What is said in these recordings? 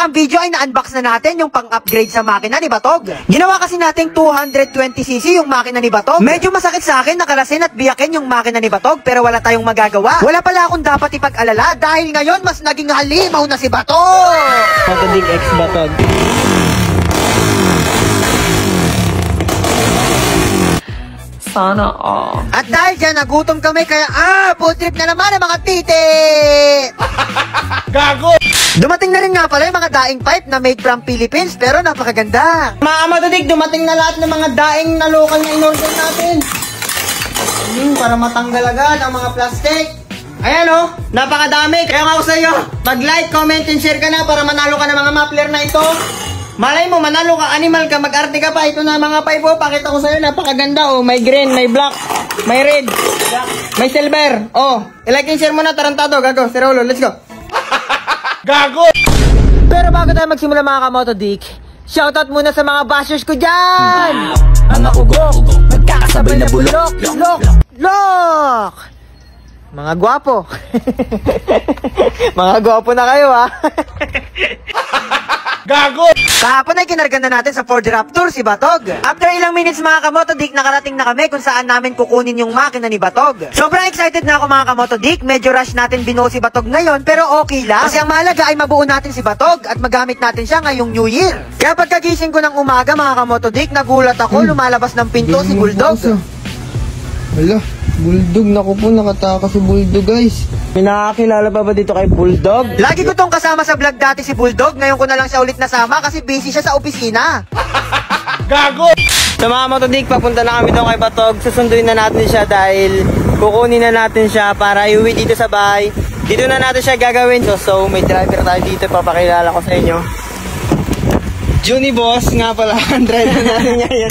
nakaraang video ay na-unbox na natin yung pang-upgrade sa makina ni Batog. Ginawa kasi nating 220cc yung makina ni Batog. Medyo masakit sa akin nakalasin at biyakin yung makina ni Batog pero wala tayong magagawa. Wala pala akong dapat ipag-alala dahil ngayon mas naging halimaw na si Batog. Motodic X Batog. Sana all. At dahil dyan, nagutom kami kaya food trip na naman ang mga titi! Gago! Dumating na rin nga pala yung mga daing pipe na made from Philippines pero napakaganda. Mga Matodik, dumating na lahat ng mga daing na local na in-order natin. Para matanggal agad ang mga plastic. Ayan o, napakadami. Kaya nga ako sa iyo, mag-like, comment, and share ka na para manalo ka ng mga muffler na ito. Malay mo, manalo ka, animal ka, mag-arte ka pa. Ito na mga pipe, pakita ko sa'yo, napakaganda. Oh, may green, may black, may red, may silver. Oh, i-like and share mo na, tarantado. Gago, si Raulo, let's go. Gago! Pero bago tayo magsimula mga kamotodik, shoutout muna sa mga bashers ko dyan! Mga ugok, nagkakasabay na bulok, Look! Mga gwapo. Mga gwapo na kayo ha. Gago! Kahapon ay kinarga na natin sa Ford Raptor si Batog. After ilang minutes mga kamotodik, nakarating na kami kung saan namin kukunin yung makina ni Batog. Sobrang excited na ako mga kamotodik. Medyo rush natin binuo si Batog ngayon pero okay lang. Kasi ang mahalaga ay mabuo natin si Batog at magamit natin siya ngayong New Year. Kaya pagkagising ko ng umaga mga kamotodik, nagulat ako, lumalabas ng pinto si Bulldog. Wala, Bulldog, naku po, nakatakas si Bulldog guys. May nakakilala pa ba dito kay Bulldog? Lagi ko tong kasama sa vlog dati si Bulldog. Ngayon ko na lang siya ulit nasama kasi busy siya sa opisina. Gago! Sa mga Matodik, papunta na kami doon kay Batog. Susunduin na natin siya dahil kukunin na natin siya para iuwi dito sa bahay. Dito na natin siya gagawin. So may driver tayo dito, papakilala ko sa inyo. Juni Boss nga pala, ang driver natin ngayon.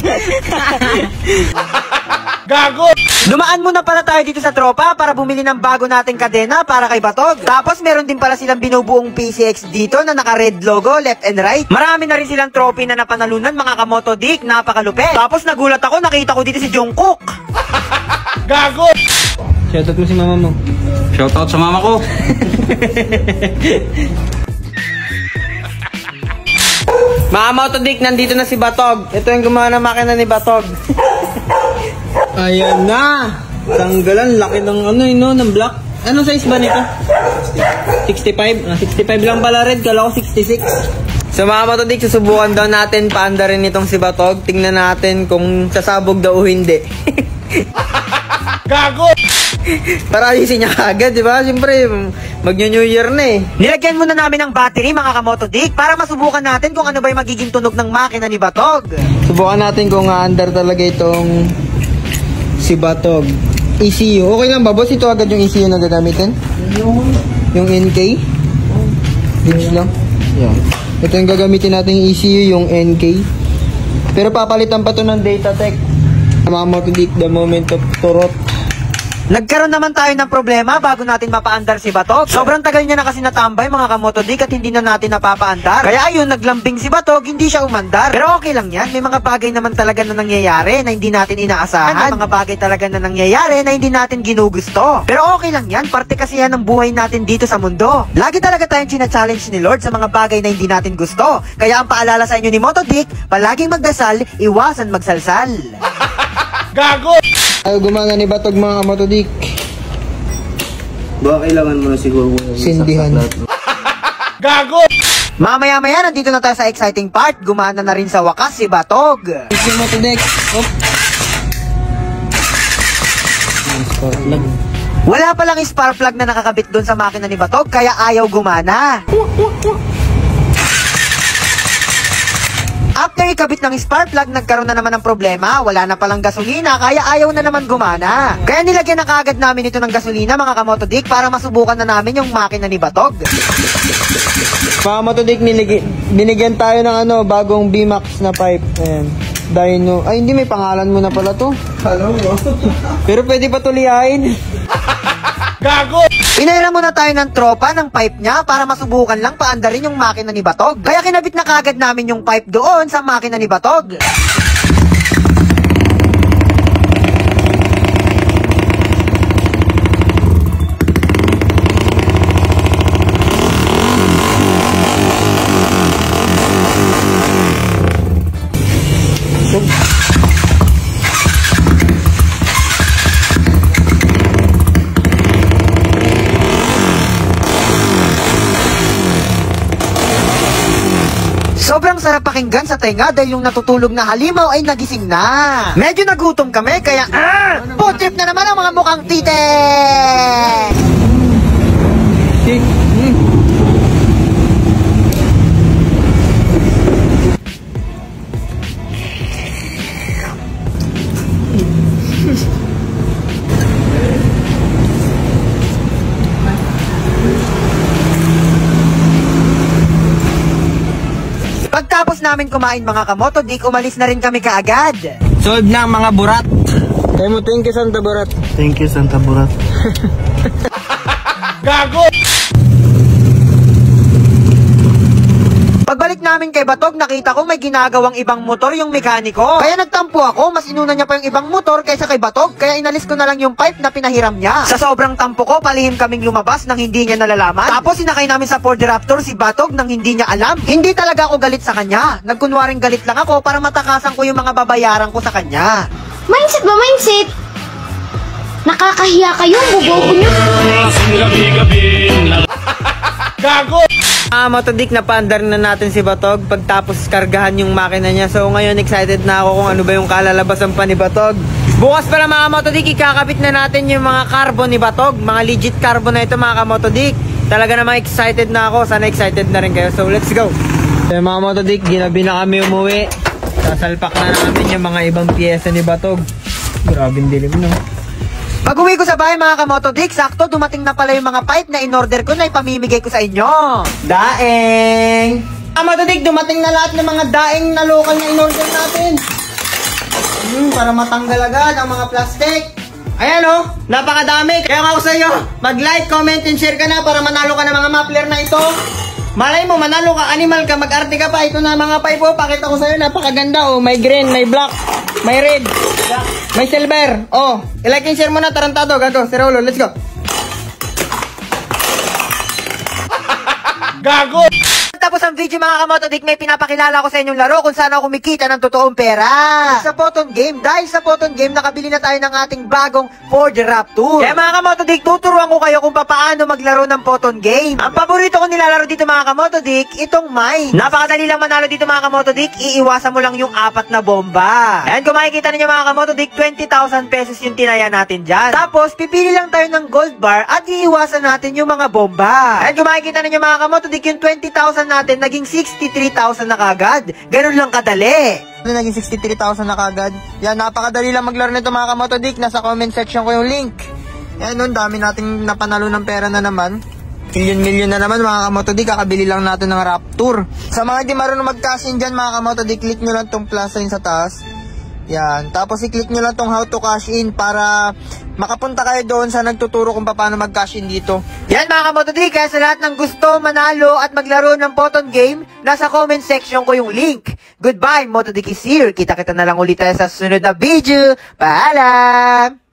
Gago! Dumaan muna pala tayo dito sa tropa para bumili ng bago nating kadena para kay Batog. Tapos meron din pala silang binubuong PCX dito na naka-red logo, left and right. Marami na rin silang trophy na napanalunan mga kamotodik, napakalupit. Tapos nagulat ako, nakita ko dito si Jungkook. Gago! Shoutout mo si mama mo. Shoutout sa mama ko. Mga Matodik, nandito na si Batog. Ito yung gumawa ng makina ni Batog. Ayan na. Tanggalan, laki ng ano yun, ng black. Anong size ba nito? 65? 65 lang pala red, kala ko 66. So mga Matodik, susubukan daw natin paanda rin itong si Batog. Tingnan natin kung sasabog daw o hindi. Gago! Para alisin niya agad, di ba? Siyempre, mag-New Year na eh. Nilagyan muna namin ng battery mga kamotodik para masubukan natin kung ano ba yung magiging tunog ng makina ni Batog. Subukan natin kung aandar talaga itong si Batog. ECU. Okay lang ba, boss? Ito agad yung ECU na gagamitin? Yung NK? Gauge lang? Yeah. Ito yung gagamitin natin yung ECU, yung NK. Pero papalitan pa to ng Datatech. Mga Matodik, the moment of turot. Nagkaroon naman tayo ng problema bago natin mapaandar si Batog. Sobrang tagal niya na kasi natambay mga kamotodik at hindi na natin napapaandar. Kaya ayun, naglambing si Batog, hindi siya umandar. Pero okay lang yan, may mga bagay naman talaga na nangyayari na hindi natin inaasahan. May mga bagay talaga na nangyayari na hindi natin ginugusto. Pero okay lang yan, parte kasi yan ng buhay natin dito sa mundo. Lagi talaga tayong china-challenge ni Lord sa mga bagay na hindi natin gusto. Kaya ang paalala sa inyo ni Motodik, palaging magdasal, iwasan magsalsal. Gago! Ayaw gumana ni Batog mga Matodik. Baka kailangan mo na siguro sindihan. Gago! Mamaya-maya, nandito na tayo sa exciting part. Gumana na rin sa wakas si Batog. Si Matodik. Wala palang spark plug na nakakabit doon sa makina ni Batog, kaya ayaw gumana. After ikabit ng spark plug, nagkaroon na naman ng problema. Wala na palang gasolina, kaya ayaw na naman gumana. Kaya nilagyan na kaagad namin ito ng gasolina mga kamotodik para masubukan na namin yung makina ni Batog. Mga Matodik, binigyan tayo ng bagong B-Max na pipe. Ayan. Dyno. Ay, hindi, may pangalan mo na pala to. Hello. Pero pwede pa tuliyain. Gago! Pinairam muna tayo ng tropa ng pipe niya para masubukan lang paandarin yung makina ni Batog. Kaya kinabit na kaagad namin yung pipe doon sa makina ni Batog. Sobrang sarap pakinggan sa tenga dahil yung natutulog na halimaw ay nagising na. Medyo nagutom kami kaya food trip na naman ang mga mukhang tite! Pagtapos namin kumain mga kamoto, dik umalis na rin kami kaagad. Solve na ang mga burat. Kaya mo, thank you Santa Burat. Thank you, Santa Burat. Gago! Pagbalik namin kay Batog, nakita ko may ginagawang ibang motor yung mekaniko. Kaya nagtampo ako, mas inuna niya pa yung ibang motor kaysa kay Batog, kaya inalis ko na lang yung pipe na pinahiram niya. Sa sobrang tampo ko, palihim kaming lumabas nang hindi niya nalalaman. Tapos sinakay namin sa Ford Raptor si Batog nang hindi niya alam. Hindi talaga ako galit sa kanya. Nagkunwaring galit lang ako para matakasan ko yung mga babayaran ko sa kanya. Mindset ba, mindset? Nakakahiya kayo, bobobo nyo. Gago! Motodik na paandar na natin si Batog pagtapos kargahan yung makina niya. So ngayon excited na ako kung ano ba yung kalalabasan pa ni Batog. Bukas pala mga Motodik, ikakabit na natin yung mga carbon ni Batog. Mga legit carbon na ito mga Motodik. Talaga naman excited na ako. Sana excited na rin kayo. So let's go! So mga Motodik, ginabi na kami umuwi. Sasalpak na namin yung mga ibang piyesa ni Batog. Grabing dilim no. Pag-uwi ko sa bahay mga kamotodik, sakto dumating na pala yung mga pipe na in-order ko na ipamimigay ko sa inyo. Daeng! Motodik, dumating na lahat ng mga daeng na local na in-order natin. Para matanggal agad ang mga plastic. Ayan o, napakadami. Kaya nga ako sa iyo, mag-like, comment, and share ka na para manalo ka ng mga muffler na ito. Malay mo, manalo ka, animal ka, mag-arte ka pa. Ito na mga pipe o, pakita ko sa iyo, napakaganda o. May green, may black, may red, may silver. Oh, i-like and share mo na, tarantado. Gago, si Raulo, let's go. Gago! Tapos ang video mga kamotodik, may pinapakilala ko sa inyong laro kung saan ako kumikita ng totoong pera. Sa Photon Game, dahil sa Photon Game, nakabili na tayo ng ating bagong Ford Raptor. Kaya mga kamotodik, tuturuan ko kayo kung paano maglaro ng Photon Game. Ang paborito ko nilalaro dito mga kamotodik, itong mine. Napakadali lang manalo dito mga kamotodik, iiwasan mo lang yung 4 na bomba. And kung makikita ninyo mga kamotodik, 20,000 pesos yung tinaya natin dyan. Tapos, pipili lang tayo ng gold bar at iiwasan natin yung mga bomba. And kung makikita ninyo mga kamotodik, yung 20,000 natin, naging 63,000 na kagad. Ganun lang kadali. Naging 63,000 na kagad. Yan, napakadali lang maglaro nito mga kamotodik. Nasa comment section ko yung link. Yan nun, dami nating napanalo ng pera na naman. Million na naman mga kamotodik. Kakabili lang natin ng Raptor. Sa mga di marunong mag-cash in dyan mga kamotodik, click nyo lang tong plus sign sa taas. Yan, tapos i-click nyo lang tong how to cash in para makapunta kayo doon sa nagtuturo kung paano mag-cash in dito. Yan mga kamotodik, kaya sa lahat ng gusto manalo at maglaro ng Photon Game, nasa comment section ko yung link. Goodbye, Motodik is here. Kita-kita na lang ulit tayo sa susunod na video. Paalam!